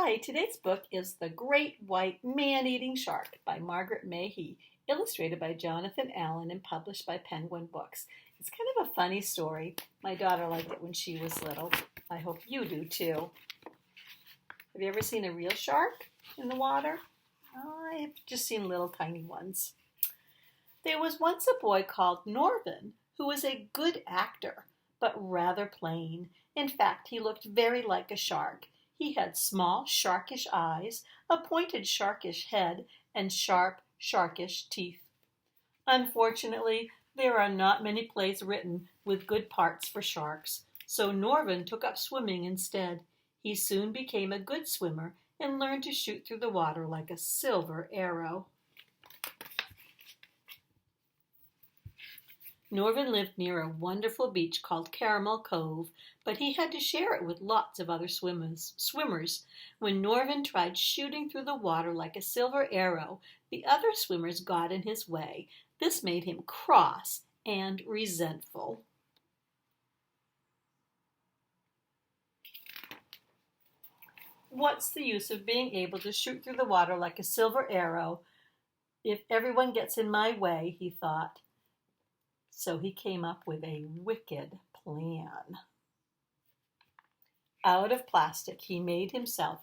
Hi, today's book is The Great White Man-Eating Shark by Margaret Mahy, illustrated by Jonathan Allen and published by Penguin Books. It's kind of a funny story. My daughter liked it when she was little. I hope you do too. Have you ever seen a real shark in the water? I've just seen little tiny ones. There was once a boy called Norvin who was a good actor, but rather plain. In fact, he looked very like a shark. He had small, sharkish eyes, a pointed, sharkish head, and sharp, sharkish teeth. Unfortunately, there are not many plays written with good parts for sharks, so Norvin took up swimming instead. He soon became a good swimmer and learned to shoot through the water like a silver arrow. Norvin lived near a wonderful beach called Caramel Cove, but he had to share it with lots of other swimmers. When Norvin tried shooting through the water like a silver arrow, the other swimmers got in his way. This made him cross and resentful. What's the use of being able to shoot through the water like a silver arrow if everyone gets in my way, he thought. So he came up with a wicked plan. Out of plastic, he made himself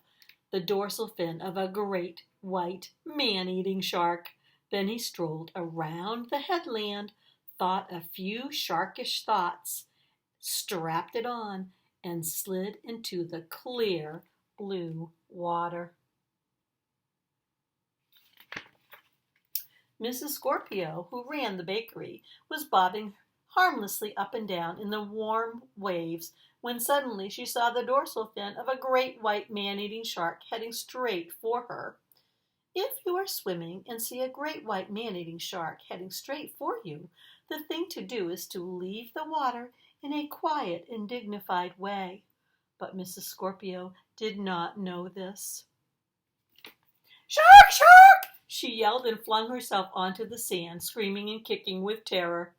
the dorsal fin of a great white man-eating shark. Then he strolled around the headland, thought a few sharkish thoughts, strapped it on, and slid into the clear blue water. Mrs. Scorpio, who ran the bakery, was bobbing harmlessly up and down in the warm waves when suddenly she saw the dorsal fin of a great white man-eating shark heading straight for her. If you are swimming and see a great white man-eating shark heading straight for you, the thing to do is to leave the water in a quiet and dignified way. But Mrs. Scorpio did not know this. "Shark! Shark!" she yelled and flung herself onto the sand, screaming and kicking with terror.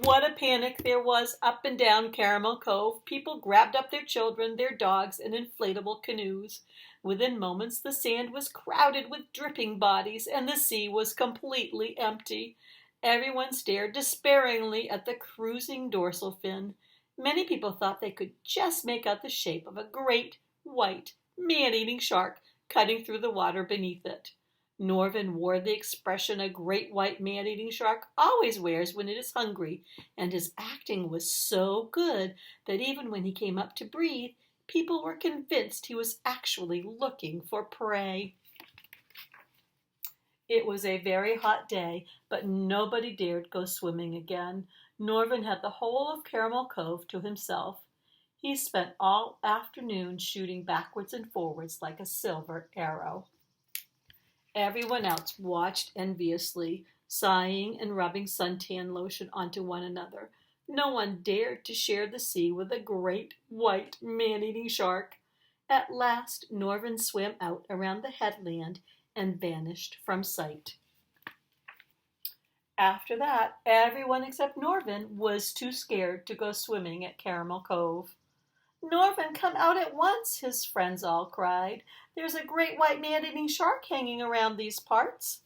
What a panic there was up and down Caramel Cove. People grabbed up their children, their dogs, and inflatable canoes. Within moments, the sand was crowded with dripping bodies, and the sea was completely empty. Everyone stared despairingly at the cruising dorsal fin. Many people thought they could just make out the shape of a great white man-eating shark cutting through the water beneath it. Norvin wore the expression a great white man-eating shark always wears when it is hungry, and his acting was so good that even when he came up to breathe, people were convinced he was actually looking for prey. It was a very hot day, but nobody dared go swimming again. Norvin had the whole of Caramel Cove to himself. He spent all afternoon shooting backwards and forwards like a silver arrow. Everyone else watched enviously, sighing and rubbing suntan lotion onto one another. No one dared to share the sea with a great white man-eating shark. At last, Norvin swam out around the headland and vanished from sight. After that, everyone except Norvin was too scared to go swimming at Caramel Cove. "Norvin, come out at once," his friends all cried. "There's a great white man-eating shark hanging around these parts."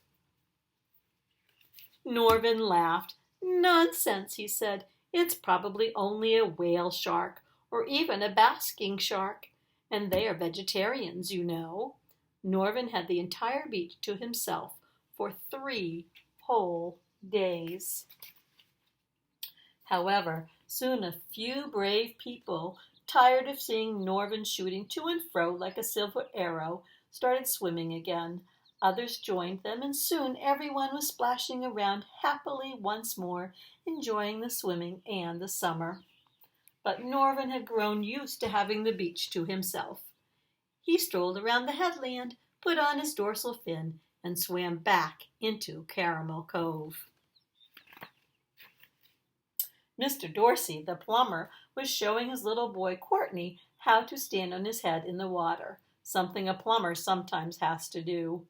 Norvin laughed. "Nonsense," he said. "It's probably only a whale shark, or even a basking shark. And they are vegetarians, you know." Norvin had the entire beach to himself for 3 whole days. However, soon a few brave people, tired of seeing Norvin shooting to and fro like a silver arrow, started swimming again. Others joined them, and soon everyone was splashing around happily once more, enjoying the swimming and the summer. But Norvin had grown used to having the beach to himself. He strolled around the headland, put on his dorsal fin, and swam back into Caramel Cove. Mr. Dorsey, the plumber, was showing his little boy Courtney how to stand on his head in the water, something a plumber sometimes has to do.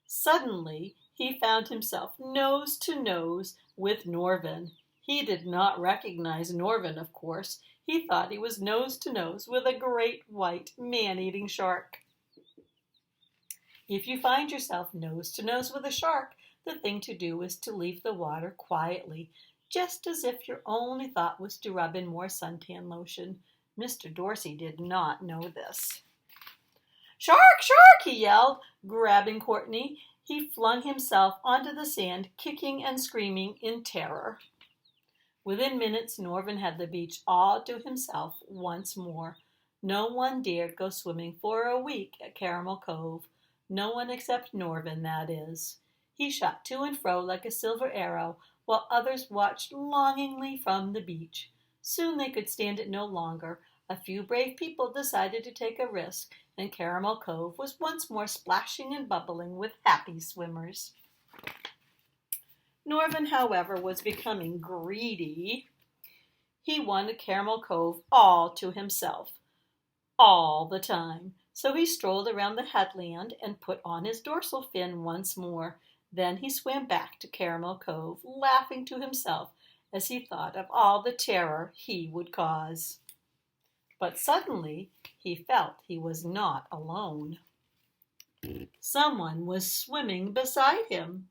Suddenly, he found himself nose to nose with Norvin. He did not recognize Norvin, of course. He thought he was nose to nose with a great white man-eating shark. If you find yourself nose to nose with a shark, the thing to do is to leave the water quietly, just as if your only thought was to rub in more suntan lotion. Mr. Dorsey did not know this. "Shark! Shark!" he yelled, grabbing Courtney. He flung himself onto the sand, kicking and screaming in terror. Within minutes, Norvin had the beach all to himself once more. No one dared go swimming for a week at Caramel Cove. No one except Norvin, that is. He shot to and fro like a silver arrow, while others watched longingly from the beach. Soon they could stand it no longer. A few brave people decided to take a risk, and Caramel Cove was once more splashing and bubbling with happy swimmers. Norvin, however, was becoming greedy. He wanted Caramel Cove all to himself, all the time. So he strolled around the headland and put on his dorsal fin once more. Then he swam back to Caramel Cove, laughing to himself as he thought of all the terror he would cause. But suddenly he felt he was not alone. Someone was swimming beside him.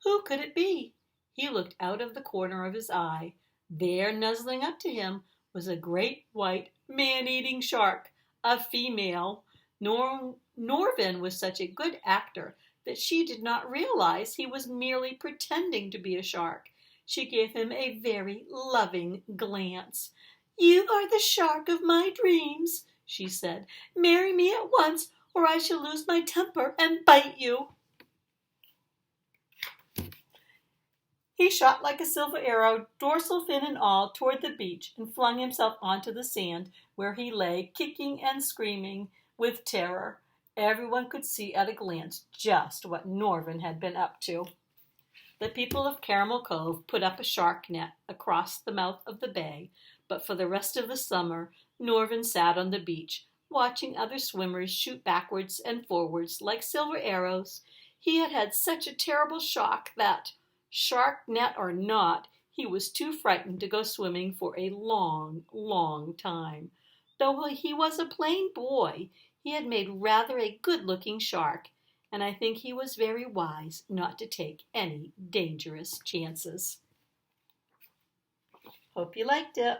Who could it be? He looked out of the corner of his eye. There, nuzzling up to him, was a great white man-eating shark, a female. Norvin was such a good actor that she did not realize he was merely pretending to be a shark. She gave him a very loving glance. "You are the shark of my dreams," she said. "Marry me at once, or I shall lose my temper and bite you." He shot like a silver arrow, dorsal fin and all, toward the beach and flung himself onto the sand, where he lay, kicking and screaming with terror. Everyone could see at a glance just what Norvin had been up to. The people of Caramel Cove put up a shark net across the mouth of the bay, but for the rest of the summer, Norvin sat on the beach, watching other swimmers shoot backwards and forwards like silver arrows. He had had such a terrible shock that, shark net or not, he was too frightened to go swimming for a long, long time. Though he was a plain boy, he had made rather a good-looking shark, and I think he was very wise not to take any dangerous chances. Hope you liked it.